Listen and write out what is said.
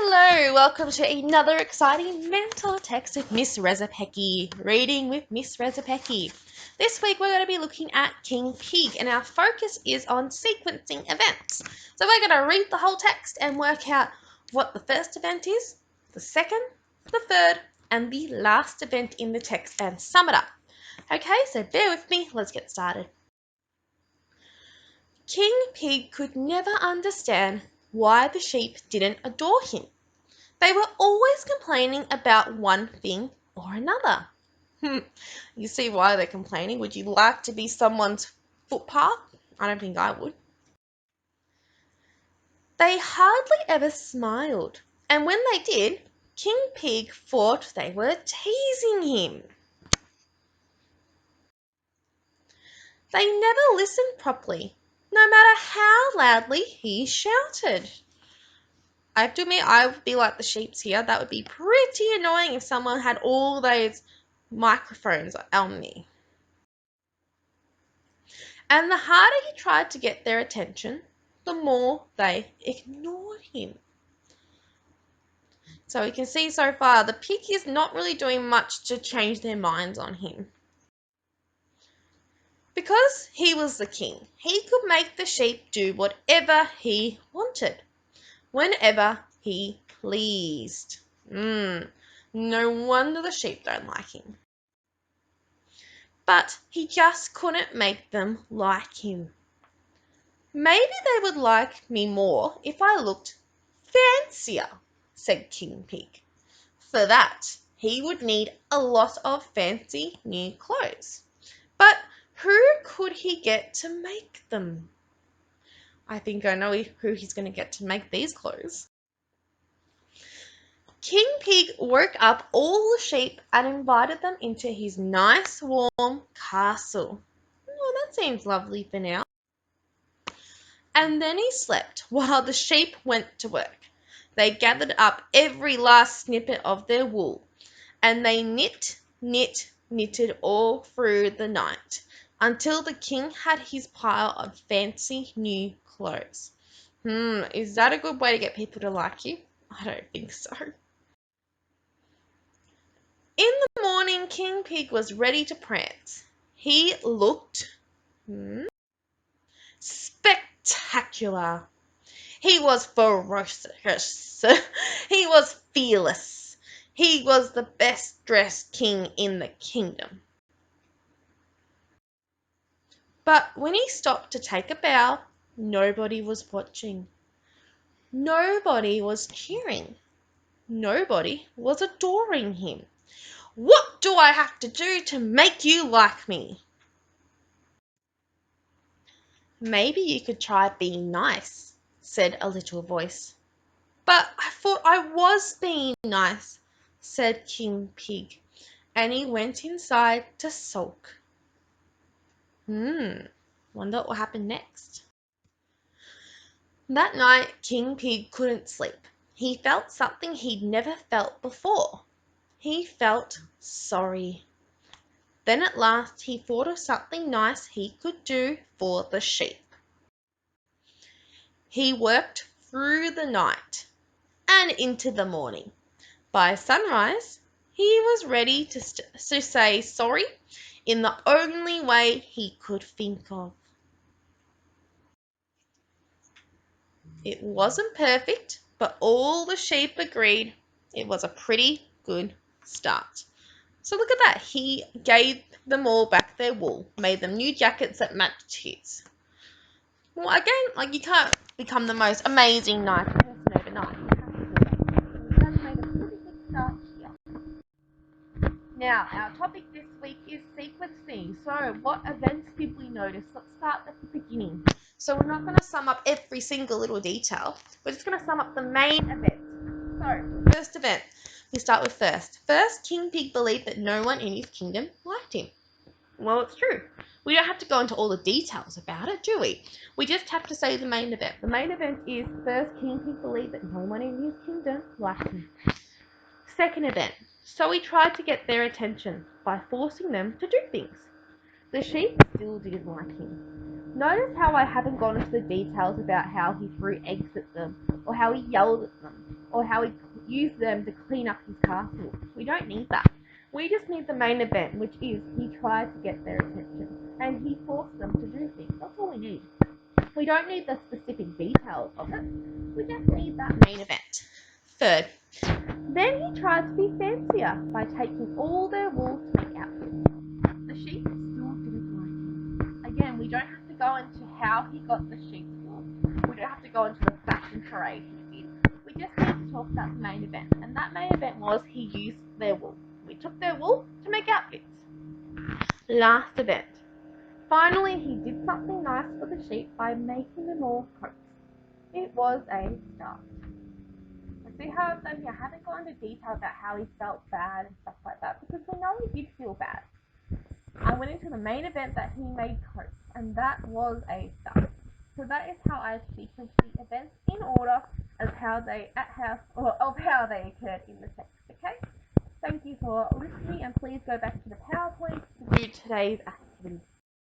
Hello, welcome to another exciting mental text with Miss Rezapecki, reading with Miss Rezapecki. This week we're going to be looking at King Pig and our focus is on sequencing events. So we're going to read the whole text and work out what the first event is, the second, the third, and the last event in the text and sum it up. Okay, so bear with me, let's get started. King Pig could never understand why the sheep didn't adore him. They were always complaining about one thing or another. You see why they're complaining? Would you like to be someone's footpath? I don't think I would. They hardly ever smiled, and when they did, King Pig thought they were teasing him. They never listened properly, no matter how loudly he shouted. I have to admit, I would be like the sheeps here. That would be pretty annoying if someone had all those microphones on me. And the harder he tried to get their attention, the more they ignored him. So we can see so far the pig is not really doing much to change their minds on him. Because he was the king, he could make the sheep do whatever he wanted, whenever he pleased. No wonder the sheep don't like him. But he just couldn't make them like him. Maybe they would like me more if I looked fancier, said King Pig. For that, he would need a lot of fancy new clothes. But who could he get to make them? I think I know who he's going to get to make these clothes. King Pig woke up all the sheep and invited them into his nice warm castle. Oh, that seems lovely for now. And then he slept while the sheep went to work. They gathered up every last snippet of their wool, and they knitted all through the night, until the king had his pile of fancy new clothes. Is that a good way to get people to like you? I don't think so. In the morning, King Pig was ready to prance. He looked spectacular. He was ferocious. He was fearless. He was the best dressed king in the kingdom. But when he stopped to take a bow, nobody was watching. Nobody was cheering. Nobody was adoring him. What do I have to do to make you like me? Maybe you could try being nice, said a little voice. But I thought I was being nice, said King Pig, and he went inside to sulk. Wonder what will happen next. That night, King Pig couldn't sleep. He felt something he'd never felt before. He felt sorry. Then at last he thought of something nice he could do for the sheep. He worked through the night and into the morning. By sunrise, he was ready to say sorry in the only way he could think of. It wasn't perfect, but all the sheep agreed it was a pretty good start. So look at that. He gave them all back their wool, made them new jackets that matched his. Well, again, you can't become the most amazing, nice person overnight. You have to do that. He has made a pretty good start here. Now, our topic this week is sequencing. So, what events did we notice? Let's start at the beginning. So, we're not going to sum up every single little detail. We're just going to sum up the main event. So, first event. We start with first. First, King Pig believed that no one in his kingdom liked him. Well, it's true. We don't have to go into all the details about it, do we? We just have to say the main event. The main event is first, King Pig believed that no one in his kingdom liked him. Second event. So he tried to get their attention by forcing them to do things. The sheep still didn't like him. Notice how I haven't gone into the details about how he threw eggs at them, or how he yelled at them, or how he used them to clean up his castle. We don't need that. We just need the main event, which is he tried to get their attention and he forced them to do things. That's all we need. We don't need the specific details of it. We just need that main event. Third, then he tried to be fancier by taking all their wool to make outfits. The sheep still didn't like him. Again, we don't have to go into how he got the sheep's wool. We don't have to go into the fashion parade he did. We just need to talk about the main event. And that main event was he used their wool. We took their wool to make outfits. Last event. Finally, he did something nice for the sheep by making them all coats. It was a start. See how I've done here? I haven't gone into detail about how he felt bad and stuff like that because we know he did feel bad. I went into the main event that he made coats, and that was a start. So that is how I sequenced the events in order of how they occurred in the text. Okay. Thank you for listening, and please go back to the PowerPoint to do today's activity.